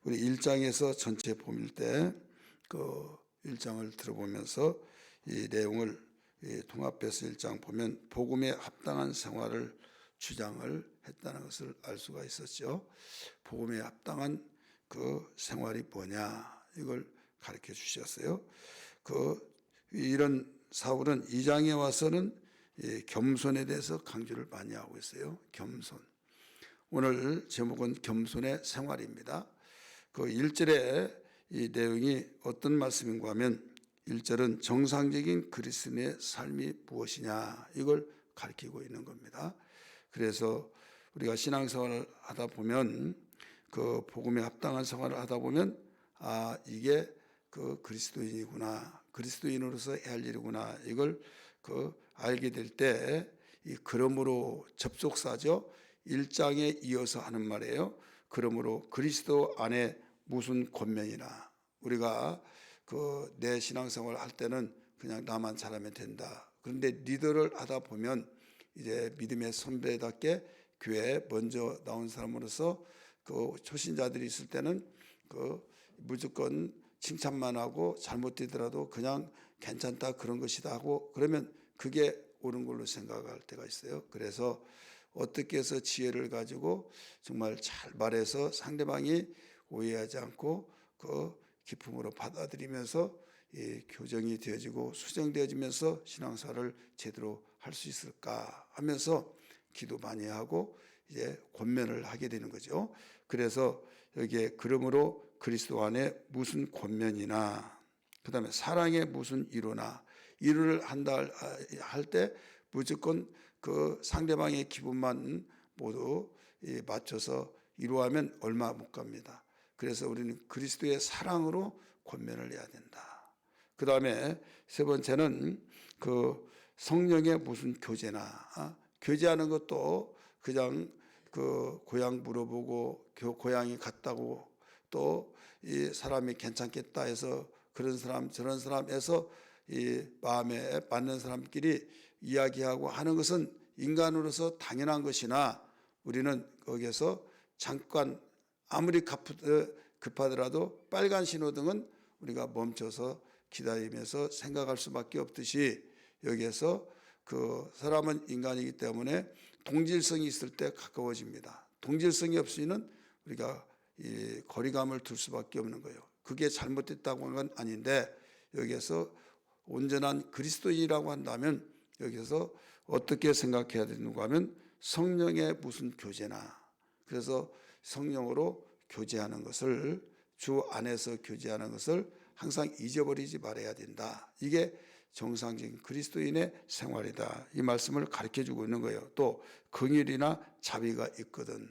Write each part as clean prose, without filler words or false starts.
우리 1장에서 전체 봄일 때 그 1장을 들어보면서 이 내용을 통합해서 1장 보면 복음에 합당한 생활을 주장을 했다는 것을 알 수가 있었죠. 복음에 합당한 그 생활이 뭐냐 이걸 가르쳐 주셨어요. 이런 사울은 2장에 와서는 겸손에 대해서 강조를 많이 하고 있어요. 겸손. 오늘 제목은 겸손의 생활입니다. 그 1절에 이 내용이 어떤 말씀인가 하면 1절은 정상적인 그리스도인의 삶이 무엇이냐 이걸 가르치고 있는 겁니다. 그래서 우리가 신앙생활을 하다 보면 그 복음에 합당한 생활을 하다 보면 이게 그 그리스도인이구나, 그리스도인으로서 해야 할 일이구나 이걸 알게 될 때 이 그러므로 접속사죠. 1장에 이어서 하는 말이에요. 그러므로 그리스도 안에 무슨 권면이나 우리가 내 신앙생활 할 때는 그냥 나만 잘하면 된다. 그런데 리더를 하다 보면 이제 믿음의 선배답게 교회에 먼저 나온 사람으로서 초신자들이 있을 때는 무조건 칭찬만 하고 잘못되더라도 그냥 괜찮다 그런 것이다 하고 그러면 그게 옳은 걸로 생각할 때가 있어요. 그래서 어떻게 해서 지혜를 가지고 정말 잘 말해서 상대방이 오해하지 않고 기쁨으로 받아들이면서 교정이 되어지고 수정되어지면서 신앙생활을 제대로 할 수 있을까 하면서 기도 많이 하고 이제 권면을 하게 되는 거죠. 그래서 여기에 그러므로 그리스도 안에 무슨 권면이나 그다음에 사랑에 무슨 이루나 이루를 한다 할 때 무조건 그 상대방의 기분만 모두 맞춰서 이루하면 얼마 못 갑니다. 그래서 우리는 그리스도의 사랑으로 권면을 해야 된다. 그 다음에 세 번째는 성령의 무슨 교제나 교제하는 것도 그냥 고향 물어보고 고향이 같다고 또 이 사람이 괜찮겠다 해서 그런 사람 저런 사람에서 이 마음에 맞는 사람끼리 이야기하고 하는 것은 인간으로서 당연한 것이나 우리는 거기에서 잠깐 아무리 급하더라도 빨간 신호등은 우리가 멈춰서 기다리면서 생각할 수밖에 없듯이 여기에서 사람은 인간이기 때문에 동질성이 있을 때 가까워집니다. 동질성이 없이는 우리가 이 거리감을 둘 수밖에 없는 거예요. 그게 잘못됐다고 하는 건 아닌데 여기에서 온전한 그리스도인이라고 한다면 여기서 어떻게 생각해야 되는가 하면 성령의 무슨 교제나 그래서 성령으로 교제하는 것을 주 안에서 교제하는 것을 항상 잊어버리지 말아야 된다. 이게 정상적인 그리스도인의 생활이다. 이 말씀을 가르쳐주고 있는 거예요. 또 긍휼이나 자비가 있거든.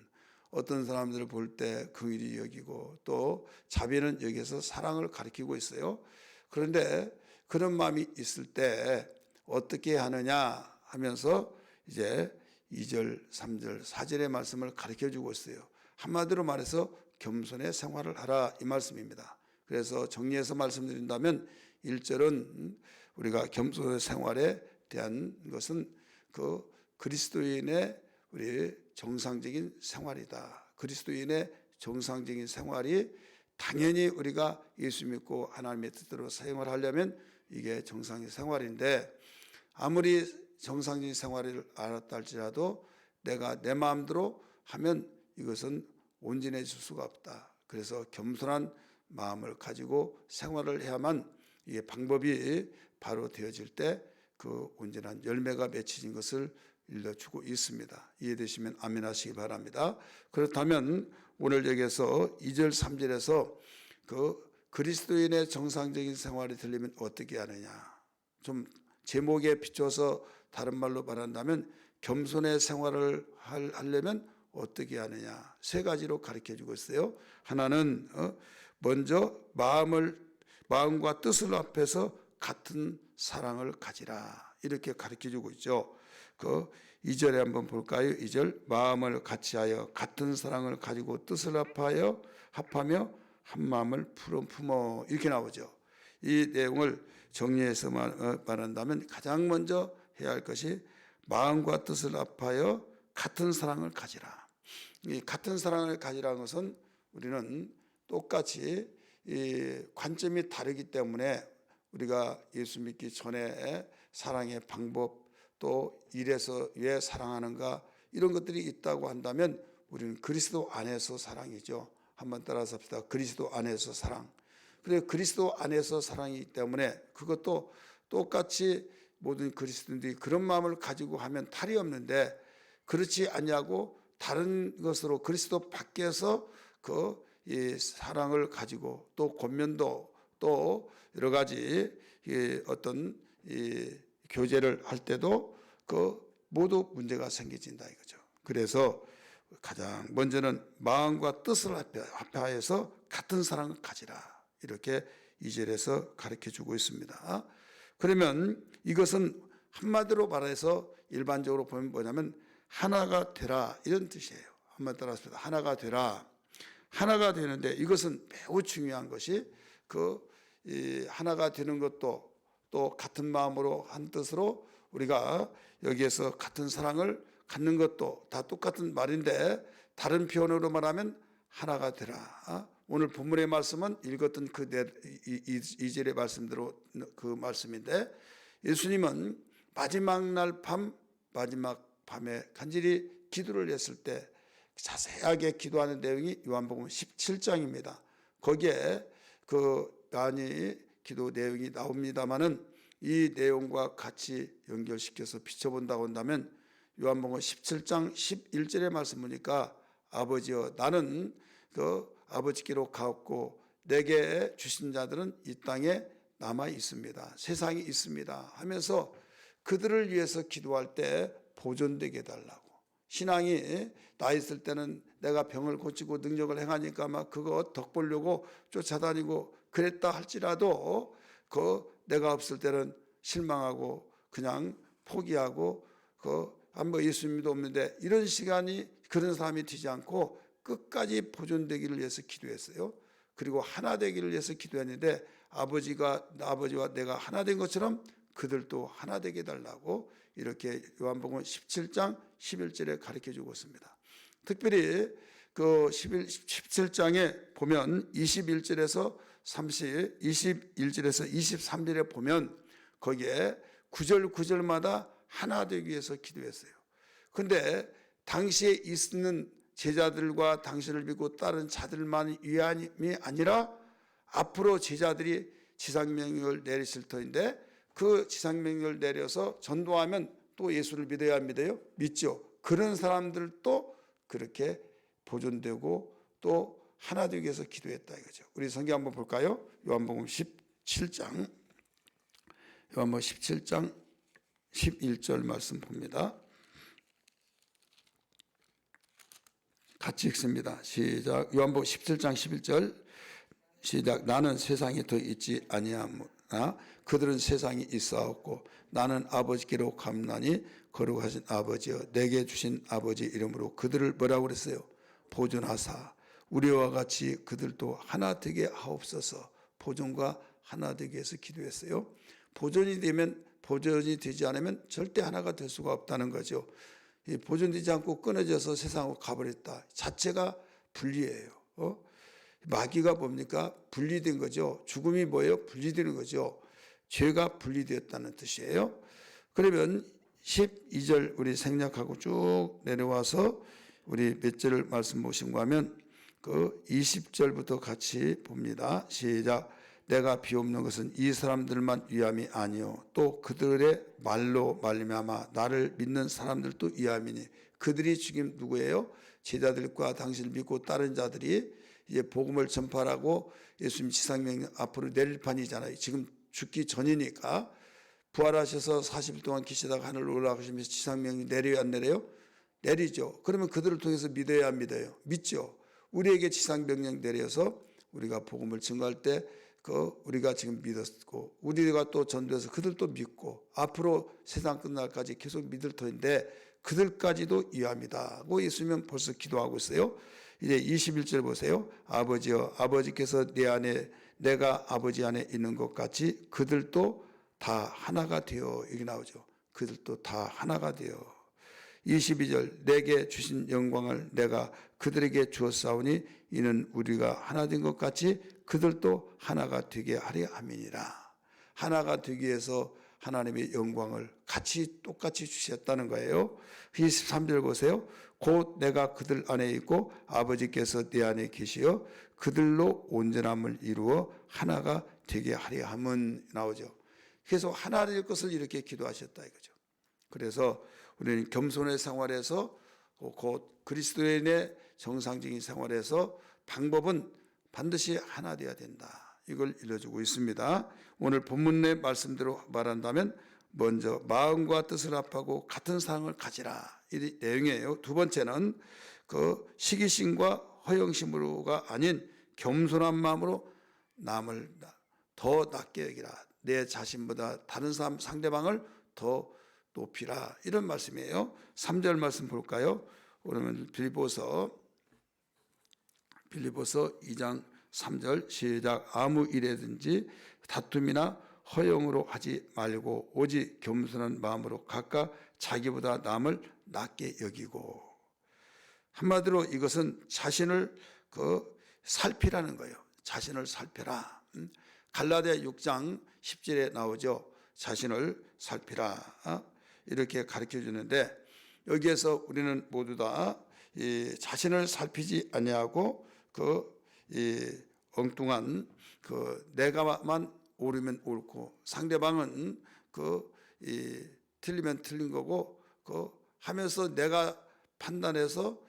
어떤 사람들을 볼 때 긍휼히 여기고 또 자비는 여기서 사랑을 가리키고 있어요. 그런데 그런 마음이 있을 때 어떻게 하느냐 하면서 이제 2절, 3절, 4절의 말씀을 가르쳐주고 있어요. 한마디로 말해서 겸손의 생활을 하라 이 말씀입니다. 그래서 정리해서 말씀드린다면 1절은 우리가 겸손의 생활에 대한 것은 그리스도인의 우리 정상적인 생활이다. 그리스도인의 정상적인 생활이 당연히 우리가 예수 믿고 하나님의 뜻대로 사용을 하려면 이게 정상의 생활인데 아무리 정상적인 생활을 알았다 할지라도 내가 내 마음대로 하면 이것은 온전해질 수가 없다. 그래서 겸손한 마음을 가지고 생활을 해야만 이게 방법이 바로 되어질 때 온전한 열매가 맺혀진 것을 일러주고 있습니다. 이해되시면 아멘 하시기 바랍니다. 그렇다면 오늘 여기에서 2절 3절에서 그리스도인의 정상적인 생활이 되려면 어떻게 하느냐 좀 제목에 비춰서 다른 말로 말한다면 겸손의 생활을 하려면 어떻게 하느냐 세 가지로 가르쳐주고 있어요. 하나는 먼저 마음과 뜻을 합해서 같은 사랑을 가지라 이렇게 가르쳐주고 있죠. 2절에 한번 볼까요? 2절 마음을 같이하여 같은 사랑을 가지고 뜻을 합하며 한 마음을 품어 이렇게 나오죠. 이 내용을 정리해서 말한다면 가장 먼저 해야 할 것이 마음과 뜻을 합하여 같은 사랑을 가지라. 이 같은 사랑을 가지라는 것은 우리는 똑같이 이 관점이 다르기 때문에 우리가 예수 믿기 전에 사랑의 방법, 또 이래서 왜 사랑하는가, 이런 것들이 있다고 한다면 우리는 그리스도 안에서 사랑이죠. 한번 따라서 합시다. 그리스도 안에서 사랑. 그래서 그리스도 안에서 사랑이기 때문에 그것도 똑같이 모든 그리스도인들이 그런 마음을 가지고 하면 탈이 없는데, 그렇지 않냐고 다른 것으로 그리스도 밖에서 이 사랑을 가지고 또 권면도 또 여러 가지 어떤 이 교제를 할 때도 모두 문제가 생겨진다 이거죠. 그래서 가장 먼저는 마음과 뜻을 합하여서 같은 사랑을 가지라, 이렇게 2절에서 가르쳐 주고 있습니다. 그러면 이것은 한마디로 말해서 일반적으로 보면 뭐냐면 하나가 되라, 이런 뜻이에요. 한번 따라서 하나가 되라. 하나가 되는데 이것은 매우 중요한 것이 하나가 되는 것도 또 같은 마음으로 한 뜻으로 우리가 여기에서 같은 사랑을 갖는 것도 다 똑같은 말인데, 다른 표현으로 말하면 하나가 되라. 오늘 본문의 말씀은 읽었던 그 2절의 말씀대로 그 말씀인데, 예수님은 마지막 날 마지막 밤에 간절히 기도를 했을 때 자세하게 기도하는 내용이 요한복음 17장입니다. 거기에 많이 기도 내용이 나옵니다마는 이 내용과 같이 연결시켜서 비춰본다고 한다면 요한복음 17장 11절의 말씀 보니까 아버지여 나는 아버지께로 가옵고 내게 주신 자들은 이 땅에 남아 있습니다. 세상에 있습니다 하면서 그들을 위해서 기도할 때 보존되게 해달라고. 신앙이 나 있을 때는 내가 병을 고치고 능력을 행하니까 막 그거 덕 보려고 쫓아다니고 그랬다 할지라도 내가 없을 때는 실망하고 그냥 포기하고 한번 예수님도 없는데 이런 시간이, 그런 사람이 되지 않고 끝까지 보존되기를 위해서 기도했어요. 그리고 하나 되기를 위해서 기도했는데 아버지와 내가 하나 된 것처럼 그들도 하나 되게 해달라고 이렇게 요한복음 17장 11절에 가르쳐 주고 있습니다. 특별히 17장에 보면 21절에서 21절에서 23절에 보면 거기에 9절마다 하나 되기 위해서 기도했어요. 그런데 당시에 있는 제자들과 당신을 믿고 따른 자들만 위함이 아니라 앞으로 제자들이 지상명령을 내리실 터인데 그 지상명령을 내려서 전도하면 또 예수를 믿어야 안 믿어요? 믿죠. 그런 사람들도 그렇게 보존되고 또 하나 되기 위해서 기도했다 이거죠. 우리 성경 한번 볼까요? 요한복음 17장 11절 말씀 봅니다. 같이 읽습니다. 시작. 요한복음 17장 11절 시작. 나는 세상에 더 있지 아니하므나 그들은 세상에 있사옵고 나는 아버지께로 감나니 거룩하신 아버지여 내게 주신 아버지 이름으로 그들을 뭐라고 그랬어요? 보존하사 우리와 같이 그들도 하나 되게 하옵소서. 보존과 하나 되게 해서 기도했어요. 보존이 되지 않으면 절대 하나가 될 수가 없다는 거죠. 보존되지 않고 끊어져서 세상으로 가버렸다 자체가 분리예요. 마귀가 뭡니까? 분리된 거죠. 죽음이 뭐예요? 분리되는 거죠. 죄가 분리되었다는 뜻이에요. 그러면 12절 우리 생략하고 쭉 내려와서 우리 몇 절을 말씀 보신가 하면 20절부터 같이 봅니다. 시작. 내가 비옵는 것은 이 사람들만 위함이 아니요 또 그들의 말로 말미암아 나를 믿는 사람들도 위함이니. 그들이 지금 누구예요? 제자들과 당신을 믿고 따른 자들이 이제 복음을 전파하고 예수님 지상명령 앞으로 내릴 판이잖아요. 지금 죽기 전이니까 부활하셔서 40일 동안 계시다가 하늘로 올라가시면서 지상명령 내려요 안 내려요? 내리죠. 그러면 그들을 통해서 믿어야 안 믿어요? 믿죠. 우리에게 지상명령 내려서 우리가 복음을 증거할 때 우리가 지금 믿었고 우리가 또 전도해서 그들도 믿고 앞으로 세상 끝날까지 계속 믿을 터인데 그들까지도 위함이다고 예수님은 벌써 기도하고 있어요. 이제 21절 보세요. 아버지여 아버지께서 내 안에 내가 아버지 안에 있는 것 같이 그들도 다 하나가 되어. 여기 나오죠. 그들도 다 하나가 되어. 22절 내게 주신 영광을 내가 그들에게 주었사오니 이는 우리가 하나 된 것 같이 그들도 하나가 되게 하려 함이니라. 하나가 되기 위해서 하나님의 영광을 같이 똑같이 주셨다는 거예요. 23절 보세요. 곧 내가 그들 안에 있고 아버지께서 내 안에 계시어 그들로 온전함을 이루어 하나가 되게 하려 함은 나오죠. 그래서 하나 될 것을 이렇게 기도하셨다 이거죠. 그래서 우리는 겸손의 생활에서 곧 그리스도인의 정상적인 생활에서 방법은 반드시 하나 되어야 된다. 이걸 일러주고 있습니다. 오늘 본문의 말씀대로 말한다면 먼저 마음과 뜻을 합하고 같은 사랑을 가지라 이 내용이에요. 두 번째는 그 시기심과 허영심으로가 아닌 겸손한 마음으로 남을 더 낮게 여기라. 내 자신보다 다른 사람 상대방을 더 높이라 이런 말씀이에요. 3절 말씀 볼까요? 오늘 빌립보서 2장 3절 시작. 아무 일에든지 다툼이나 허영으로 하지 말고 오직 겸손한 마음으로 각각 자기보다 남을 낮게 여기고. 한마디로 이것은 자신을 살피라는 거예요. 자신을 살펴라. 갈라디아 6장 10절에 나오죠. 자신을 살피라 이렇게 가르쳐 주는데 여기에서 우리는 모두 다 자신을 살피지 아니하고 엉뚱한 내가만 옳으면 옳고 상대방은 틀리면 틀린 거고 하면서 내가 판단해서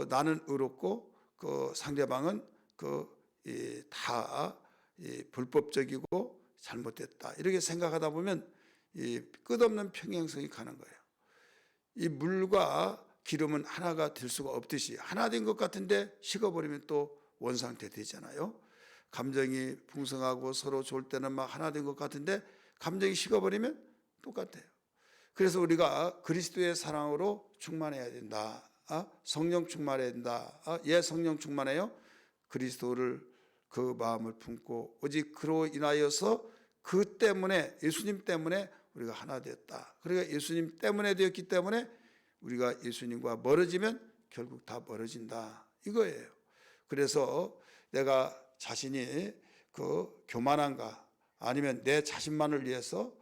나는 의롭고 상대방은 다 불법적이고 잘못됐다 이렇게 생각하다 보면 끝없는 평행성이 가는 거예요. 이 물과 기름은 하나가 될 수가 없듯이 하나 된 것 같은데 식어버리면 또 원상태 되잖아요. 감정이 풍성하고 서로 좋을 때는 막 하나 된 것 같은데 감정이 식어버리면 똑같아요. 그래서 우리가 그리스도의 사랑으로 충만해야 된다. 성령 충만해야 된다. 성령 충만해요. 그리스도를 그 마음을 품고 오직 그로 인하여서 그 때문에 예수님 때문에 우리가 하나 되었다. 그러니까 예수님 때문에 되었기 때문에 우리가 예수님과 멀어지면 결국 다 멀어진다 이거예요. 그래서 내가 자신이 교만한가 아니면 내 자신만을 위해서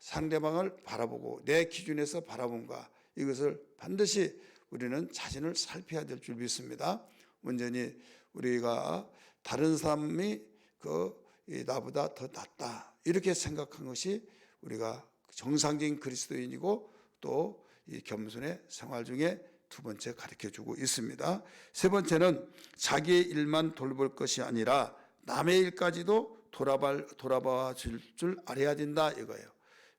상대방을 바라보고 내 기준에서 바라본가 이것을 반드시 우리는 자신을 살펴야 될 줄 믿습니다. 온전히 우리가 다른 사람이 나보다 더 낫다 이렇게 생각한 것이 우리가 정상적인 그리스도인이고 또 이 겸손의 생활 중에 두 번째 가르쳐주고 있습니다. 세 번째는 자기의 일만 돌볼 것이 아니라 남의 일까지도 돌아봐 줄 알아야 된다 이거예요.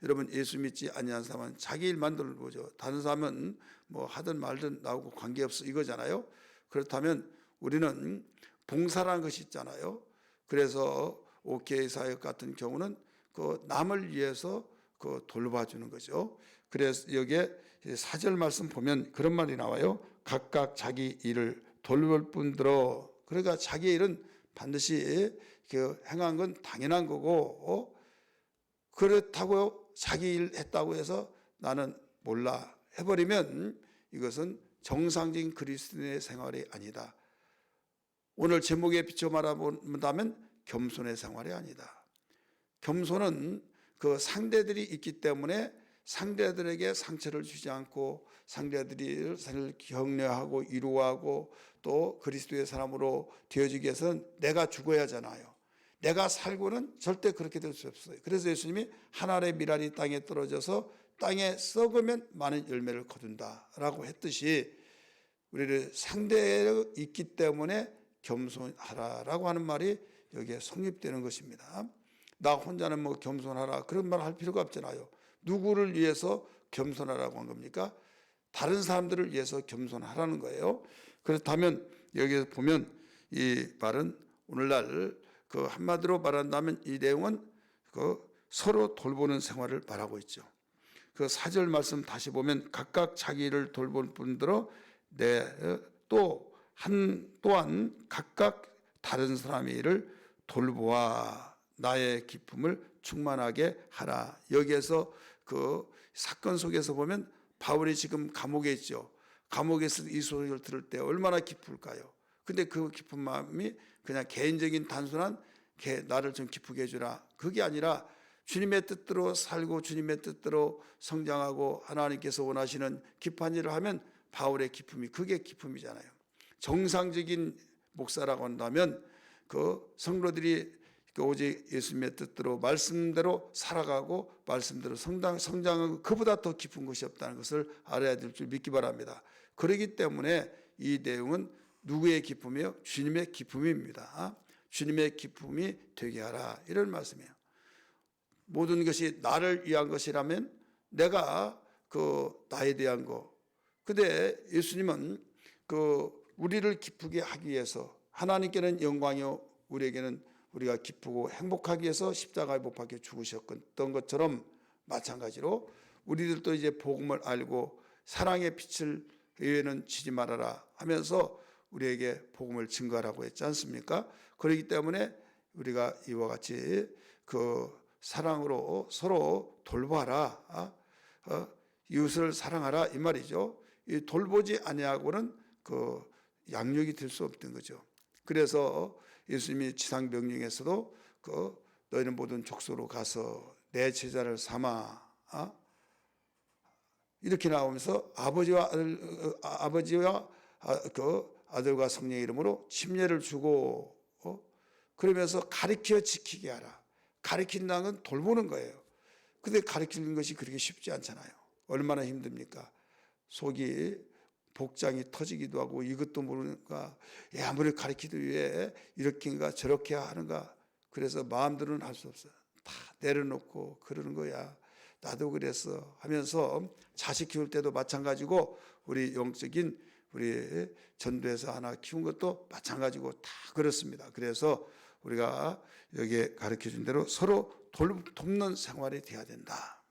여러분 예수 믿지 아니한 사람은 자기 일만 돌보죠. 다른 사람은 뭐 하든 말든 나오고 관계없어 이거잖아요. 그렇다면 우리는 봉사라는 것이 있잖아요. 그래서 OK 사역 같은 경우는 남을 위해서 돌봐주는 거죠. 그래서 여기에 4절 말씀 보면 그런 말이 나와요. 각각 자기 일을 돌볼 뿐더러 그러니까 자기 일은 반드시 행한 건 당연한 거고 그렇다고 자기 일 했다고 해서 나는 몰라 해버리면 이것은 정상적인 그리스도인의 생활이 아니다. 오늘 제목에 비춰 말하면 겸손의 생활이 아니다. 겸손은 상대들이 있기 때문에 상대들에게 상처를 주지 않고 상대들을 격려하고 위로하고 또 그리스도의 사람으로 되어지기 위해서는 내가 죽어야 하잖아요. 내가 살고는 절대 그렇게 될 수 없어요. 그래서 예수님이 한 알의 밀알이 땅에 떨어져서 땅에 썩으면 많은 열매를 거둔다라고 했듯이 우리를 상대가 있기 때문에 겸손하라라고 하는 말이 여기에 성립되는 것입니다. 나 혼자는 뭐 겸손하라 그런 말 할 필요가 없잖아요. 누구를 위해서 겸손하라고 한 겁니까? 다른 사람들을 위해서 겸손하라는 거예요. 그렇다면 여기서 보면 이 말은 오늘날 한마디로 말한다면 이 내용은 서로 돌보는 생활을 말하고 있죠. 4절 말씀 다시 보면 각각 자기를 돌볼 뿐더러 또한 각각 다른 사람의 일을 돌보아 나의 기쁨을 충만하게 하라. 여기에서 사건 속에서 보면 바울이 지금 감옥에 있죠. 감옥에서 이 소리를 들을 때 얼마나 기쁠까요? 근데 그 기쁜 마음이 그냥 개인적인 단순한 나를 좀 기쁘게 해주라, 그게 아니라 주님의 뜻대로 살고 주님의 뜻대로 성장하고 하나님께서 원하시는 기쁜 일을 하면 바울의 기쁨이, 그게 기쁨이잖아요. 정상적인 목사라고 한다면 그 성도들이 오직 예수님의 뜻대로 말씀대로 살아가고 말씀대로 성장하고 그보다 더 기쁜 것이 없다는 것을 알아야 될 줄 믿기 바랍니다. 그렇기 때문에 이 내용은 누구의 기쁨이요? 주님의 기쁨입니다. 주님의 기쁨이 되게 하라, 이런 말씀이에요. 모든 것이 나를 위한 것이라면 내가 나에 대한 거. 근데 예수님은 우리를 기쁘게 하기 위해서, 하나님께는 영광이요 우리에게는 우리가 기쁘고 행복하기 위해서 십자가에 못 박혀 죽으셨던 것처럼 마찬가지로 우리들도 이제 복음을 알고 사랑의 빛을 외에는 지지 말아라 하면서 우리에게 복음을 증거하라고 했지 않습니까? 그렇기 때문에 우리가 이와 같이 사랑으로 서로 돌봐라, 이웃을 사랑하라, 이 말이죠. 이 돌보지 아니하고는 양육이 될 수 없던 거죠. 그래서 예수님이 지상 명령에서도 너희는 모든 족속으로 가서 내 제자를 삼아, 이렇게 나오면서 아버지와 아들과 성령의 이름으로 침례를 주고, 그러면서 가르쳐 지키게 하라. 가르친다는 건 돌보는 거예요. 근데 가르치는 것이 그렇게 쉽지 않잖아요. 얼마나 힘듭니까? 속이 복장이 터지기도 하고, 이것도 모르는가, 아무리 가르치도 왜 이렇게인가 저렇게 하는가. 그래서 마음대로는 할 수 없어요. 다 내려놓고 그러는 거야. 나도 그랬어 하면서 자식 키울 때도 마찬가지고, 우리 영적인 우리 전도에서 하나 키운 것도 마찬가지고 다 그렇습니다. 그래서 우리가 여기에 가르쳐준 대로 서로 돕는 생활이 돼야 된다.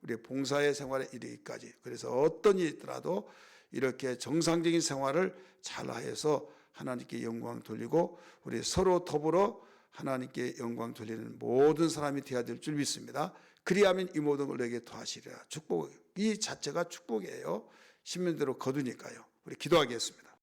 우리의 봉사의 생활에 이르기까지. 그래서 어떤 일이 있더라도 이렇게 정상적인 생활을 잘해서 하나님께 영광 돌리고 우리 서로 더불어 하나님께 영광 돌리는 모든 사람이 되어야 될 줄 믿습니다. 그리하면 이 모든 걸 내게 더하시리라. 축복, 이 자체가 축복이에요. 신명대로 거두니까요. 우리 기도하겠습니다.